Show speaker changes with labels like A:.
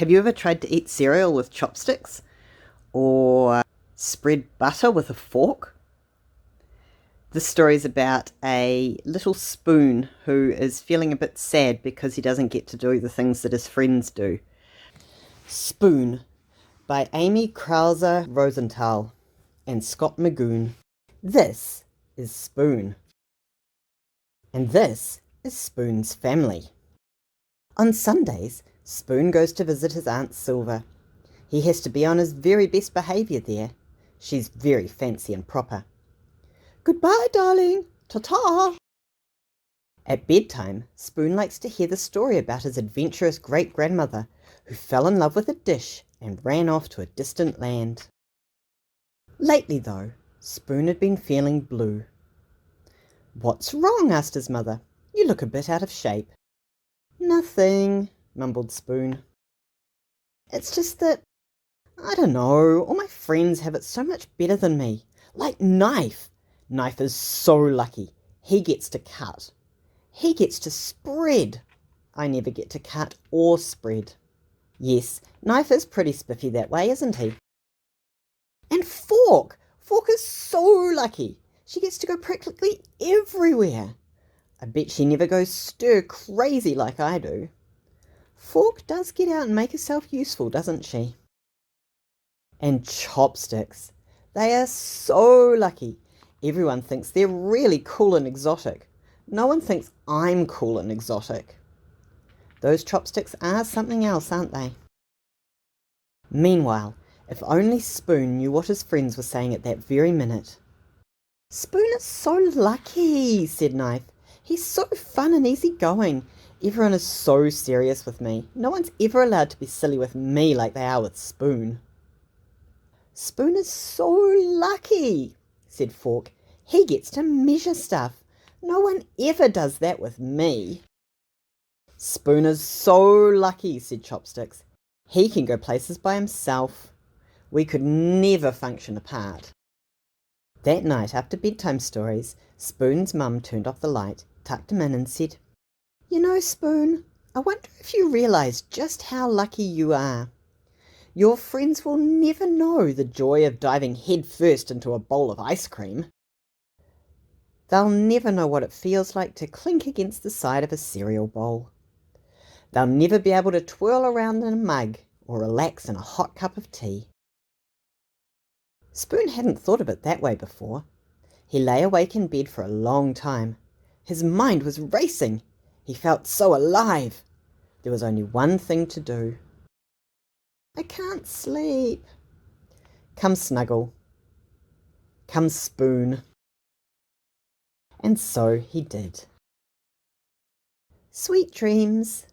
A: Have you ever tried to eat cereal with chopsticks? Or spread butter with a fork? This story is about a little spoon who is feeling a bit sad because he doesn't get to do the things that his friends do. Spoon by Amy Krouse Rosenthal and Scott Magoon. This is Spoon. And this is Spoon's family. On Sundays, Spoon goes to visit his Aunt Silver. He has to be on his very best behaviour there. She's very fancy and proper. Goodbye, darling. Ta-ta. At bedtime, Spoon likes to hear the story about his adventurous great-grandmother who fell in love with a dish and ran off to a distant land. Lately, though, Spoon had been feeling blue. What's wrong? Asked his mother. You look a bit out of shape. Nothing, mumbled Spoon. It's just that, I don't know, all my friends have it so much better than me. Like Knife. Knife is so lucky. He gets to cut. He gets to spread. I never get to cut or spread. Yes, Knife is pretty spiffy that way, isn't he? And Fork. Fork is so lucky. She gets to go practically everywhere. I bet she never goes stir crazy like I do. Fork does get out and make herself useful, doesn't she? And Chopsticks. They are so lucky. Everyone thinks they're really cool and exotic. No one thinks I'm cool and exotic. Those chopsticks are something else, aren't they? Meanwhile, if only Spoon knew what his friends were saying at that very minute. Spoon is so lucky, said Knife. He's so fun and easygoing. Everyone is so serious with me. No one's ever allowed to be silly with me like they are with Spoon. Spoon is so lucky, said Fork. He gets to measure stuff. No one ever does that with me. Spoon is so lucky, said Chopsticks. He can go places by himself. We could never function apart. That night, after bedtime stories, Spoon's mum turned off the light, tucked him in and said, You know, Spoon, I wonder if you realise just how lucky you are. Your friends will never know the joy of diving headfirst into a bowl of ice cream. They'll never know what it feels like to clink against the side of a cereal bowl. They'll never be able to twirl around in a mug or relax in a hot cup of tea. Spoon hadn't thought of it that way before. He lay awake in bed for a long time. His mind was racing. He felt so alive. There was only one thing to do. I can't sleep. Come snuggle. Come Spoon. And so he did. Sweet dreams.